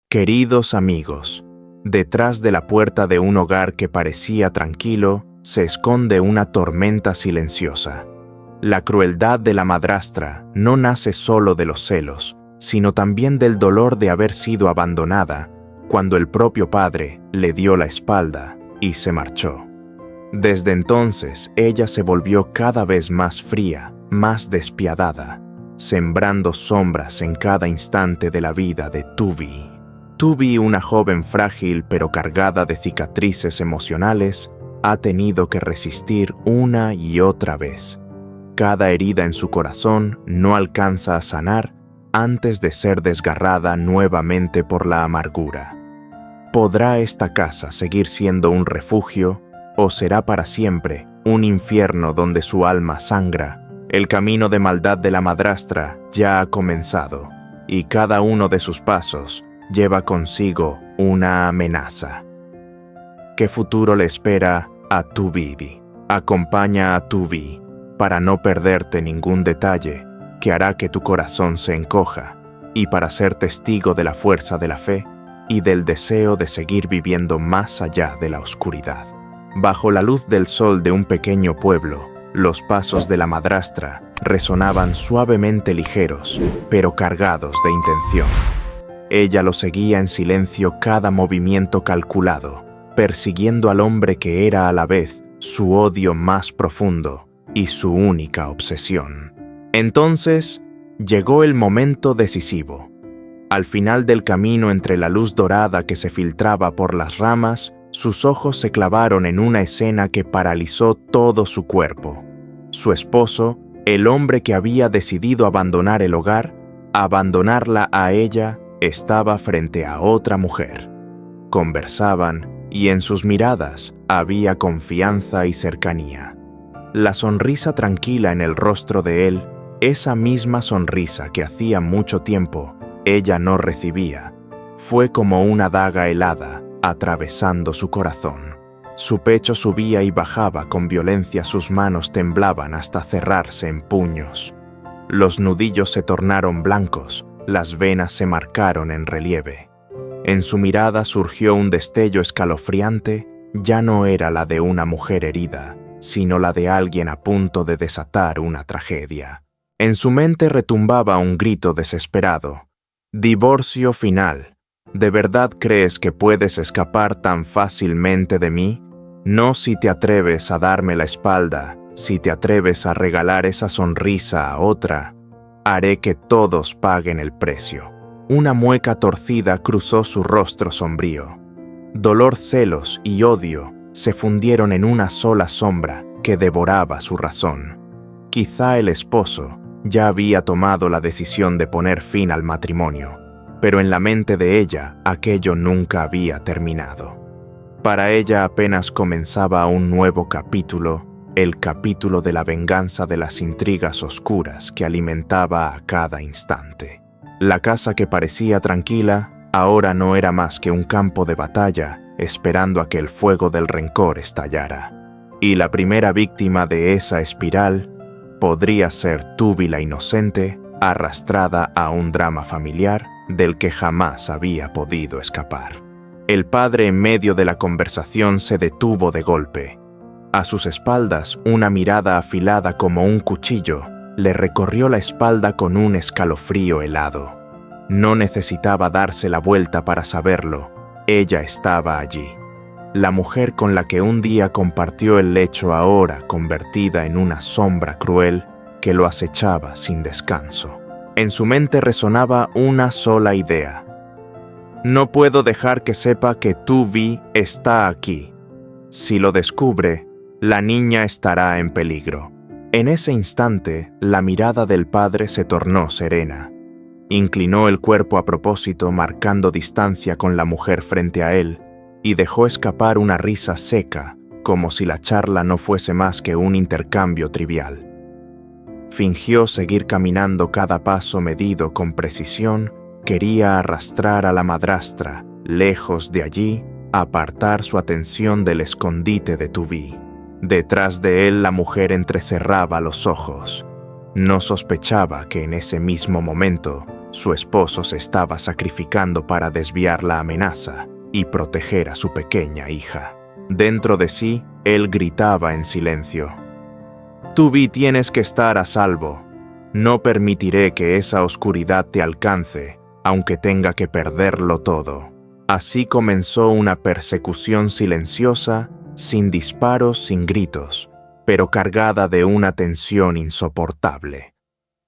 Queridos amigos, detrás de la puerta de un hogar que parecía tranquilo, se esconde una tormenta silenciosa. La crueldad de la madrastra no nace solo de los celos, sino también del dolor de haber sido abandonada cuando el propio padre le dio la espalda y se marchó. Desde entonces, ella se volvió cada vez más fría, más despiadada, sembrando sombras en cada instante de la vida de Tuvi. Tuvi, una joven frágil pero cargada de cicatrices emocionales, ha tenido que resistir una y otra vez. Cada herida en su corazón no alcanza a sanar antes de ser desgarrada nuevamente por la amargura. ¿Podrá esta casa seguir siendo un refugio o será para siempre un infierno donde su alma sangra? El camino de maldad de la madrastra ya ha comenzado y cada uno de sus pasos lleva consigo una amenaza. ¿Qué futuro le espera a Tuvi? Acompaña a Tuvi para no perderte ningún detalle que hará que tu corazón se encoja y para ser testigo de la fuerza de la fe y del deseo de seguir viviendo más allá de la oscuridad. Bajo la luz del sol de un pequeño pueblo, los pasos de la madrastra resonaban suavemente ligeros, pero cargados de intención. Ella lo seguía en silencio cada movimiento calculado, persiguiendo al hombre que era a la vez su odio más profundo y su única obsesión. Entonces, llegó el momento decisivo. Al final del camino entre la luz dorada que se filtraba por las ramas, sus ojos se clavaron en una escena que paralizó todo su cuerpo. Su esposo, el hombre que había decidido abandonar el hogar, abandonarla a ella, estaba frente a otra mujer. Conversaban y en sus miradas había confianza y cercanía. La sonrisa tranquila en el rostro de él, esa misma sonrisa que hacía mucho tiempo ella no recibía, fue como una daga helada atravesando su corazón. Su pecho subía y bajaba con violencia, sus manos temblaban hasta cerrarse en puños. Los nudillos se tornaron blancos, las venas se marcaron en relieve. En su mirada surgió un destello escalofriante, ya no era la de una mujer herida, sino la de alguien a punto de desatar una tragedia. En su mente retumbaba un grito desesperado. Divorcio final. ¿De verdad crees que puedes escapar tan fácilmente de mí? No si te atreves a darme la espalda, si te atreves a regalar esa sonrisa a otra, haré que todos paguen el precio. Una mueca torcida cruzó su rostro sombrío. Dolor, celos y odio se fundieron en una sola sombra que devoraba su razón. Quizá el esposo ya había tomado la decisión de poner fin al matrimonio, pero en la mente de ella aquello nunca había terminado. Para ella apenas comenzaba un nuevo capítulo, el capítulo de la venganza de las intrigas oscuras que alimentaba a cada instante. La casa que parecía tranquila ahora no era más que un campo de batalla esperando a que el fuego del rencor estallara. Y la primera víctima de esa espiral podría ser Tuvi la inocente, arrastrada a un drama familiar del que jamás había podido escapar. El padre en medio de la conversación se detuvo de golpe. A sus espaldas, una mirada afilada como un cuchillo le recorrió la espalda con un escalofrío helado. No necesitaba darse la vuelta para saberlo, ella estaba allí. La mujer con la que un día compartió el lecho ahora convertida en una sombra cruel que lo acechaba sin descanso. En su mente resonaba una sola idea. No puedo dejar que sepa que Tuvi está aquí. Si lo descubre, la niña estará en peligro. En ese instante, la mirada del padre se tornó serena. Inclinó el cuerpo a propósito, marcando distancia con la mujer frente a él, y dejó escapar una risa seca, como si la charla no fuese más que un intercambio trivial. Fingió seguir caminando cada paso medido con precisión, quería arrastrar a la madrastra, lejos de allí, apartar su atención del escondite de Tuvi. Detrás de él la mujer entrecerraba los ojos. No sospechaba que en ese mismo momento su esposo se estaba sacrificando para desviar la amenaza y proteger a su pequeña hija. Dentro de sí, él gritaba en silencio: «Tubi, tienes que estar a salvo. No permitiré que esa oscuridad te alcance, aunque tenga que perderlo todo». Así comenzó una persecución silenciosa, sin disparos, sin gritos, pero cargada de una tensión insoportable.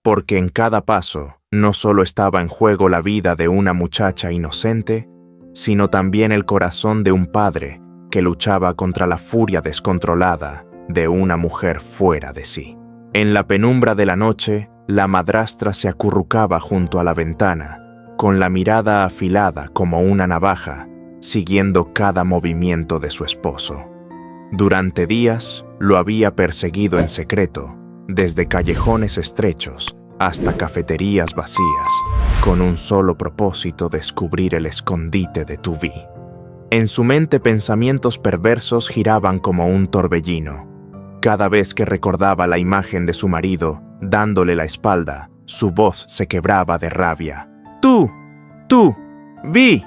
Porque en cada paso no solo estaba en juego la vida de una muchacha inocente, sino también el corazón de un padre que luchaba contra la furia descontrolada de una mujer fuera de sí. En la penumbra de la noche, la madrastra se acurrucaba junto a la ventana, con la mirada afilada como una navaja, siguiendo cada movimiento de su esposo. Durante días lo había perseguido en secreto, desde callejones estrechos hasta cafeterías vacías, con un solo propósito: descubrir el escondite de Tubi. En su mente pensamientos perversos giraban como un torbellino. Cada vez que recordaba la imagen de su marido dándole la espalda, su voz se quebraba de rabia. ¡Tú, Vi!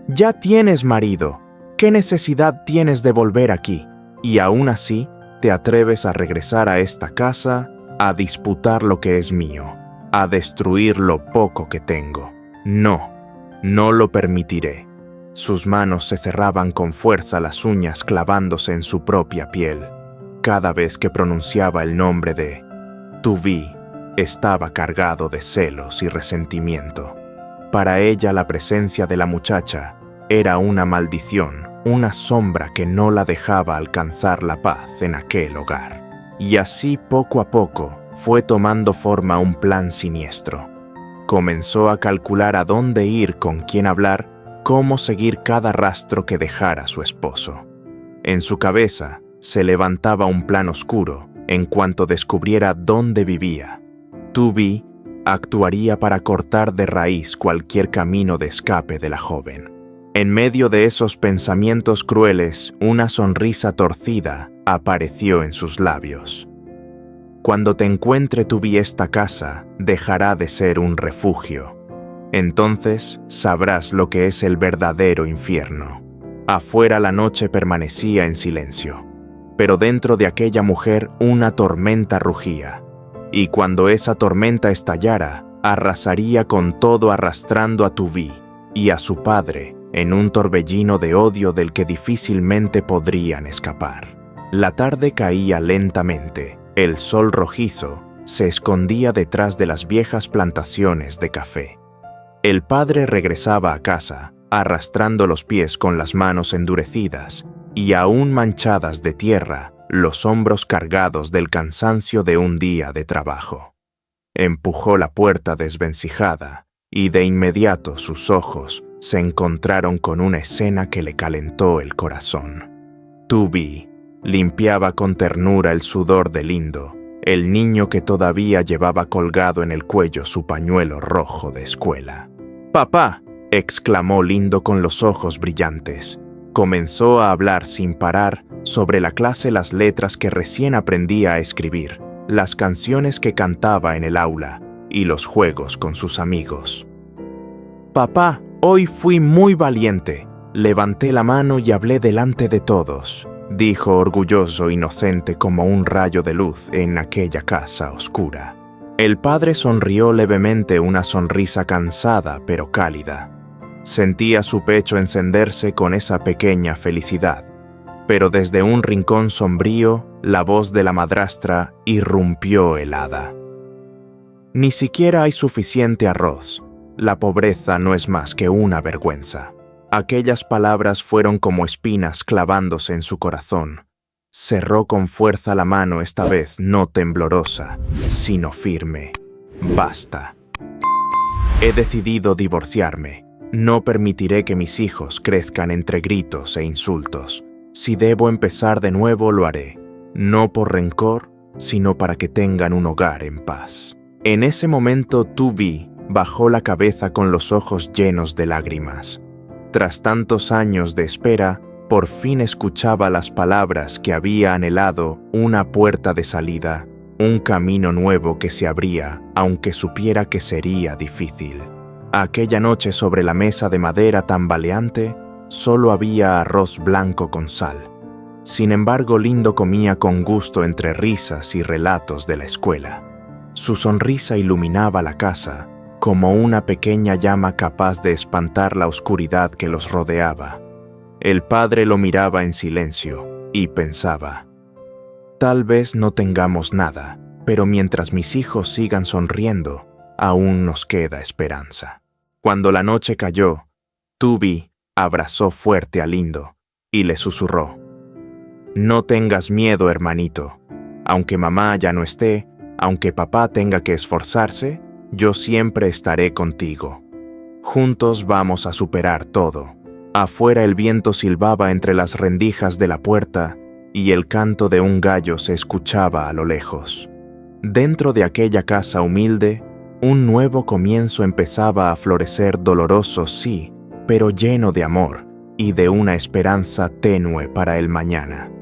Ya tienes marido. ¿Qué necesidad tienes de volver aquí? Y aún así, te atreves a regresar a esta casa, a disputar lo que es mío, a destruir lo poco que tengo. No lo permitiré. Sus manos se cerraban con fuerza, las uñas clavándose en su propia piel. Cada vez que pronunciaba el nombre de Tubi, estaba cargado de celos y resentimiento. Para ella, la presencia de la muchacha era una maldición, una sombra que no la dejaba alcanzar la paz en aquel hogar. Y así, poco a poco, fue tomando forma un plan siniestro. Comenzó a calcular a dónde ir, con quién hablar, cómo seguir cada rastro que dejara su esposo. En su cabeza se levantaba un plan oscuro en cuanto descubriera dónde vivía. Tubi actuaría para cortar de raíz cualquier camino de escape de la joven. En medio de esos pensamientos crueles, una sonrisa torcida apareció en sus labios. Cuando te encuentre Tubi, esta casa dejará de ser un refugio. Entonces sabrás lo que es el verdadero infierno. Afuera la noche permanecía en silencio, pero dentro de aquella mujer una tormenta rugía. Y cuando esa tormenta estallara, arrasaría con todo, arrastrando a Tubi y a su padre en un torbellino de odio del que difícilmente podrían escapar. La tarde caía lentamente. El sol rojizo se escondía detrás de las viejas plantaciones de café. El padre regresaba a casa, arrastrando los pies con las manos endurecidas y aún manchadas de tierra, los hombros cargados del cansancio de un día de trabajo. Empujó la puerta desvencijada y de inmediato sus ojos se encontraron con una escena que le calentó el corazón. Tubi limpiaba con ternura el sudor de Lindo, el niño que todavía llevaba colgado en el cuello su pañuelo rojo de escuela. «¡Papá!», exclamó Lindo con los ojos brillantes. Comenzó a hablar sin parar sobre la clase, las letras que recién aprendía a escribir, las canciones que cantaba en el aula y los juegos con sus amigos. «Papá, hoy fui muy valiente. Levanté la mano y hablé delante de todos», dijo orgulloso, inocente como un rayo de luz en aquella casa oscura. El padre sonrió levemente, una sonrisa cansada pero cálida. Sentía su pecho encenderse con esa pequeña felicidad, pero desde un rincón sombrío, la voz de la madrastra irrumpió helada. «Ni siquiera hay suficiente arroz. La pobreza no es más que una vergüenza». Aquellas palabras fueron como espinas clavándose en su corazón. Cerró con fuerza la mano, esta vez no temblorosa, sino firme. «Basta. He decidido divorciarme. No permitiré que mis hijos crezcan entre gritos e insultos. Si debo empezar de nuevo, lo haré. No por rencor, sino para que tengan un hogar en paz». En ese momento, Tubi bajó la cabeza con los ojos llenos de lágrimas. Tras tantos años de espera, por fin escuchaba las palabras que había anhelado, una puerta de salida, un camino nuevo que se abría, aunque supiera que sería difícil. Aquella noche sobre la mesa de madera tambaleante solo había arroz blanco con sal. Sin embargo, Lindo comía con gusto entre risas y relatos de la escuela. Su sonrisa iluminaba la casa como una pequeña llama capaz de espantar la oscuridad que los rodeaba. El padre lo miraba en silencio y pensaba: tal vez no tengamos nada, pero mientras mis hijos sigan sonriendo, aún nos queda esperanza. Cuando la noche cayó, Tubi abrazó fuerte a Lindo y le susurró: no tengas miedo, hermanito. Aunque mamá ya no esté, aunque papá tenga que esforzarse, yo siempre estaré contigo. Juntos vamos a superar todo. Afuera el viento silbaba entre las rendijas de la puerta y el canto de un gallo se escuchaba a lo lejos. Dentro de aquella casa humilde, un nuevo comienzo empezaba a florecer, doloroso sí, pero lleno de amor y de una esperanza tenue para el mañana.